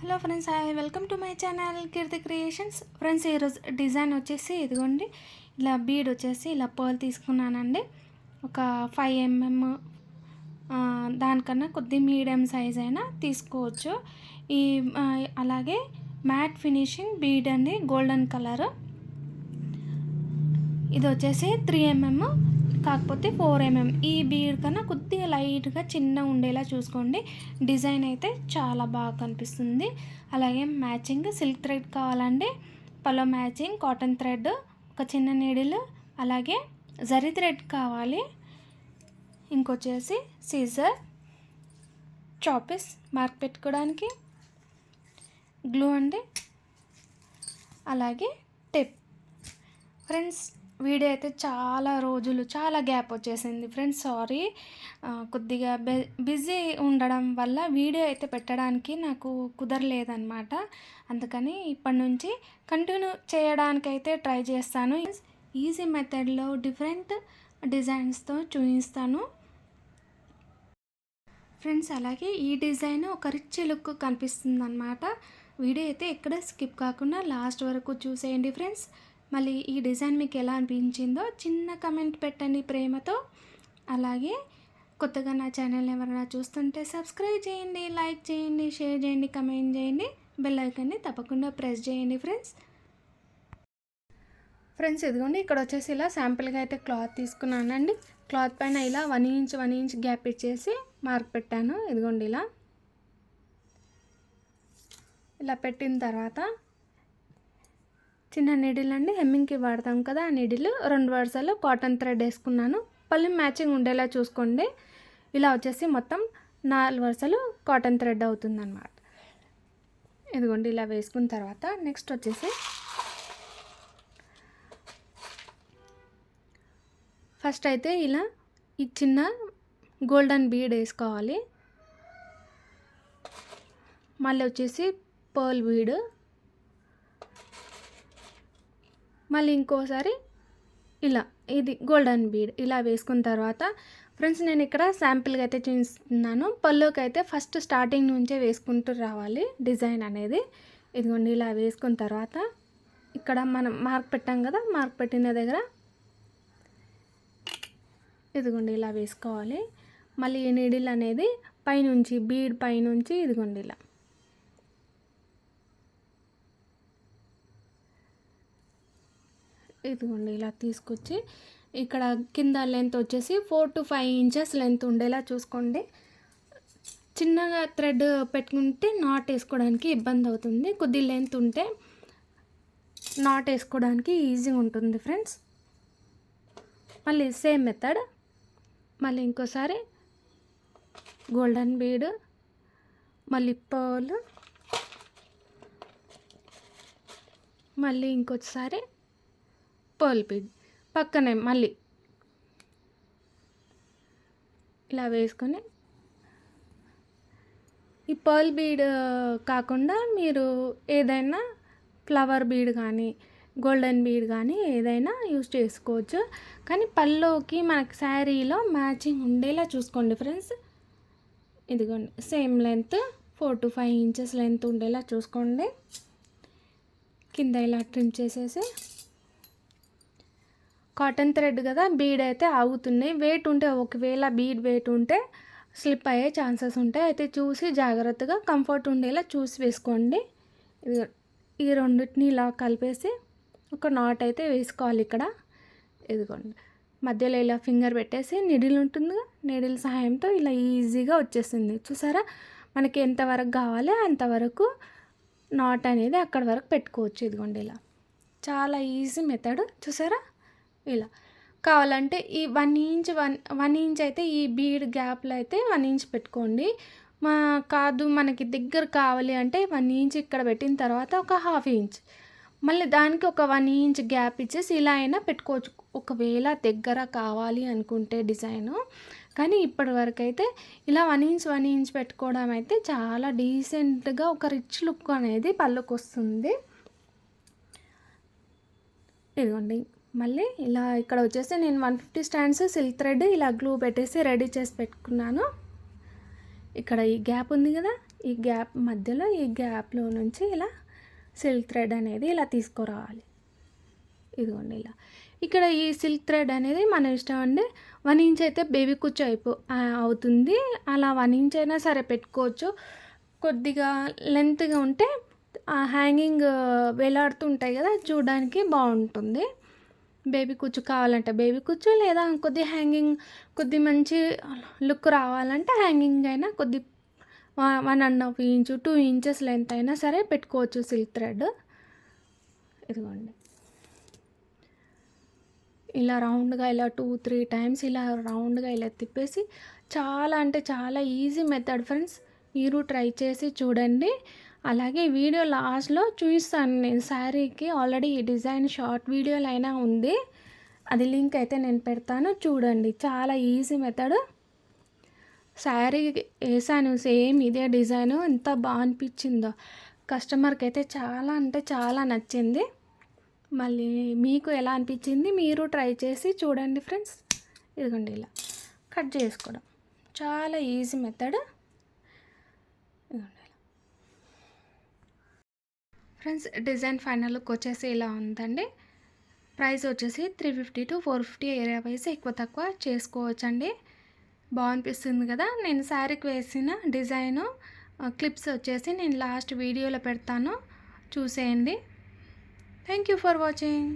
Hello friends, hi, welcome to my channel Keerthi creations. Friends, ఈరోజు design వచ్చేసి ఇదిగోండి, ఇలా బీడ్ వచ్చేసి ఇలా పర్ల్ తీసుకున్నానండి. ఒక 5 mm దానికన్నా కొద్ది మీడియం సైజ్ అయినా తీసుకోవచ్చు. ఈ అలాగే మ్యాట్ ఫినిషింగ్ బీడ్ అండి, గోల్డెన్ కలర్. ఇది వచ్చేసి 3 mm, కాకపోతే 4 mm. ఈ బీడ్ కన్నా కొద్దిగా లైట్గా చిన్న ఉండేలా చూసుకోండి. డిజైన్ అయితే చాలా బాగా కనిపిస్తుంది. అలాగే మ్యాచింగ్ సిల్క్ థ్రెడ్ కావాలండి, పలో మ్యాచింగ్ కాటన్ థ్రెడ్, ఒక చిన్న నీడిల్, అలాగే జరీ థ్రెడ్ కావాలి. ఇంకొచ్చేసి సీజర్, చాపిస్ మార్క్ పెట్టుకోవడానికి, గ్లూ అండి, అలాగే టేప్. ఫ్రెండ్స్, వీడియో అయితే చాలా గ్యాప్ వచ్చేసింది ఫ్రెండ్స్, సారీ. కొద్దిగా బిజీ ఉండడం వల్ల వీడియో అయితే పెట్టడానికి నాకు కుదరలేదన్నమాట. అందుకని ఇప్పటి నుంచి కంటిన్యూ చేయడానికైతే ట్రై చేస్తాను. ఈజీ మెథడ్లో డిఫరెంట్ డిజైన్స్తో చూపిస్తాను ఫ్రెండ్స్. అలాగే ఈ డిజైన్ ఒక రిచ్ లుక్ కనిపిస్తుంది అన్నమాట. వీడియో అయితే ఎక్కడ స్కిప్ కాకుండా లాస్ట్ వరకు చూసేయండి ఫ్రెండ్స్. మళ్ళీ ఈ డిజైన్ మీకు ఎలా అనిపించిందో చిన్న కమెంట్ పెట్టండి ప్రేమతో. అలాగే కొత్తగా నా ఛానల్ ఎవరైనా చూస్తుంటే సబ్స్క్రైబ్ చేయండి, లైక్ చేయండి, షేర్ చేయండి, కమెంట్ చేయండి, బెల్ ఐకాన్ని తప్పకుండా ప్రెస్ చేయండి ఫ్రెండ్స్. ఫ్రెండ్స్, ఇదిగోండి, ఇక్కడ వచ్చేసి ఇలా శాంపిల్గా అయితే క్లాత్ తీసుకున్నానండి. క్లాత్ పైన ఇలా 1 ఇంచ్ గ్యాప్ ఇచ్చేసి మార్క్ పెట్టాను. ఇదిగోండి, ఇలా పెట్టిన తర్వాత చిన్న నీడిల్ అండి, హెమ్మింగ్కి వాడతాం కదా, ఆ నీడిల్ 2 వరుసలు కాటన్ థ్రెడ్ వేసుకున్నాను. పళ్ళు మ్యాచింగ్ ఉండేలా చూసుకోండి. ఇలా వచ్చేసి మొత్తం 4 వరుసలు కాటన్ థ్రెడ్ అవుతుందన్నమాట. ఇదిగోండి, ఇలా వేసుకున్న తర్వాత నెక్స్ట్ వచ్చేసి ఫస్ట్ అయితే ఇలా ఈ చిన్న గోల్డెన్ బీడ్ వేసుకోవాలి. మళ్ళీ వచ్చేసి పర్ల్ బీడ్, మళ్ళీ ఇంకోసారి ఇలా ఇది గోల్డెన్ బీడ్ ఇలా వేసుకున్న తర్వాత ఫ్రెండ్స్, నేను ఇక్కడ శాంపిల్గా అయితే చూపిస్తున్నాను. పళ్ళుకి అయితే ఫస్ట్ స్టార్టింగ్ నుంచే వేసుకుంటూ రావాలి డిజైన్ అనేది. ఇదిగోండి, ఇలా వేసుకున్న తర్వాత ఇక్కడ మనం మార్క్ పెట్టాం కదా, మార్క్ పెట్టిన దగ్గర ఇదిగోండి ఇలా వేసుకోవాలి. మళ్ళీ ఈ నీడిల్ అనేది పైనుంచి బీడ్ పైనుంచి ఇదిగోండి ఇలా తీసుకొచ్చి ఇక్కడ కింద లెంత్ వచ్చేసి 4 to 5 ఇంచెస్ లెంత్ ఉండేలా చూసుకోండి. చిన్నగా థ్రెడ్ పెట్టుకుంటే నాట్ వేసుకోవడానికి ఇబ్బంది అవుతుంది. కొద్ది లెంత్ ఉంటే నాట్ వేసుకోవడానికి ఈజీగా ఉంటుంది ఫ్రెండ్స్. మళ్ళీ సేమ్ మెథడ్, మళ్ళీ ఇంకోసారి గోల్డెన్ బీడ్, మళ్ళీ పర్ల్, మళ్ళీ ఇంకొకసారి పర్ల్ బీడ్ పక్కనే మళ్ళీ ఇలా వేసుకొని, ఈ పర్ల్ బీడ్ కాకుండా మీరు ఏదైనా ఫ్లవర్ బీడ్ కానీ గోల్డెన్ బీడ్ కానీ ఏదైనా యూజ్ చేసుకోవచ్చు. కానీ పళ్ళుకి మనకు శారీలో మ్యాచింగ్ ఉండేలా చూసుకోండి ఫ్రెండ్స్. ఇదిగోండి, same length 4 to 5 inches length ఉండేలా చూసుకోండి. కింద ఇలా ట్రిమ్ చేసేసి, కాటన్ థ్రెడ్ కదా, బీడ్ అయితే ఆగుతున్నాయి. వెయిట్ ఉంటే, ఒకవేళ బీడ్ వెయిట్ ఉంటే స్లిప్ అయ్యే ఛాన్సెస్ ఉంటాయి. అయితే చూసి జాగ్రత్తగా కంఫర్ట్ ఉండేలా చూసి వేసుకోండి. ఈ రెండింటిని ఇలా కలిపేసి ఒక నాట్ అయితే వేసుకోవాలి ఇక్కడ. ఇదిగోండి, మధ్యలో ఇలా ఫింగర్ పెట్టేసి నీడిల్ ఉంటుందిగా, నీడిల్ సహాయంతో ఇలా ఈజీగా వచ్చేస్తుంది. చూసారా, మనకి ఎంతవరకు కావాలి అంతవరకు నాట్ అనేది అక్కడి వరకు పెట్టుకోవచ్చు. ఇదిగోండి, ఇలా చాలా ఈజీ మెథడ్. చూసారా, ఇలా కావాలంటే ఈ 1 ఇంచ్ అయితే ఈ బీడ్ గ్యాప్లో అయితే 1 ఇంచ్ పెట్టుకోండి. కాదు మనకి దగ్గర కావాలి అంటే 1 ఇంచ్ ఇక్కడ పెట్టిన తర్వాత ఒక 1/2 ఇంచ్, మళ్ళీ దానికి ఒక 1 ఇంచ్ గ్యాప్ ఇచ్చేసి ఇలా అయినా పెట్టుకోవచ్చు ఒకవేళ దగ్గర కావాలి అనుకుంటే డిజైను. కానీ ఇప్పటి వరకు అయితే ఇలా 1 ఇంచ్ పెట్టుకోవడం అయితే చాలా డీసెంట్గా ఒక రిచ్ లుక్ అనేది పళ్ళుకి వస్తుంది. ఇదిగోండి, మళ్ళీ ఇలా ఇక్కడ వచ్చేసి నేను 150 స్టాండ్స్ సిల్క్ థ్రెడ్ ఇలా గ్లూ పెట్టేసి రెడీ చేసి పెట్టుకున్నాను. ఇక్కడ ఈ గ్యాప్ ఉంది కదా, ఈ గ్యాప్ మధ్యలో ఈ గ్యాప్లో నుంచి ఇలా సిల్క్ థ్రెడ్ అనేది ఇలా తీసుకురావాలి. ఇదిగోండి ఇలా. ఇక్కడ ఈ సిల్క్ థ్రెడ్ అనేది మన ఇష్టం అండి. 1 ఇంచ్ అయితే బేబీ కుచ్చు అవుతుంది. అలా 1 ఇంచ్ అయినా సరే పెట్టుకోవచ్చు. కొద్దిగా లెంత్గా ఉంటే హ్యాంగింగ్ వేలాడుతుంటాయి కదా, చూడడానికి బాగుంటుంది. బేబీ కుచ్చు కావాలంటే బేబీ కుచ్చు, లేదా కొద్ది హ్యాంగింగ్ కొద్ది మంచి లుక్ రావాలంటే హ్యాంగింగ్ అయినా కొద్ది 1.5 ఇంచు 2 ఇంచెస్ లెంత్ అయినా సరే పెట్టుకోవచ్చు సిల్క్ థ్రెడ్. ఇదిగోండి ఇలా రౌండ్గా ఇలా 2-3 టైమ్స్ ఇలా రౌండ్గా ఇలా తిప్పేసి, చాలా అంటే చాలా ఈజీ మెథడ్ ఫ్రెండ్స్. మీరు ట్రై చేసి చూడండి. అలాగే వీడియో లాస్ట్లో చూపిస్తాను నేను శారీకి ఆల్రెడీ ఈ డిజైన్ షార్ట్ వీడియోలో అయినా ఉంది, అది లింక్ అయితే నేను పెడతాను చూడండి. చాలా ఈజీ మెథడ్. శారీ వేసాను సేమ్ ఇదే డిజైను, ఎంత బాగా అనిపించిందో కస్టమర్కి అయితే చాలా అంటే చాలా నచ్చింది. మళ్ళీ మీకు ఎలా అనిపించింది మీరు ట్రై చేసి చూడండి ఫ్రెండ్స్. ఇదిగోండి ఇలా కట్ చేసుకోవడం చాలా ఈజీ మెథడ్. ఇదిగోండి ఫ్రెండ్స్, డిజైన్ ఫైనల్ లుక్ వచ్చేసి ఇలా ఉందండి. ప్రైస్ వచ్చేసి 350 to 450 ఏరియా వైజ్ ఎక్కువ తక్కువ చేసుకోవచ్చండి. బాగా అనిపిస్తుంది కదా. నేను శారీకి వేసిన డిజైను క్లిప్స్ వచ్చేసి నేను లాస్ట్ వీడియోలో పెడతాను, చూసేయండి. Thank you for watching.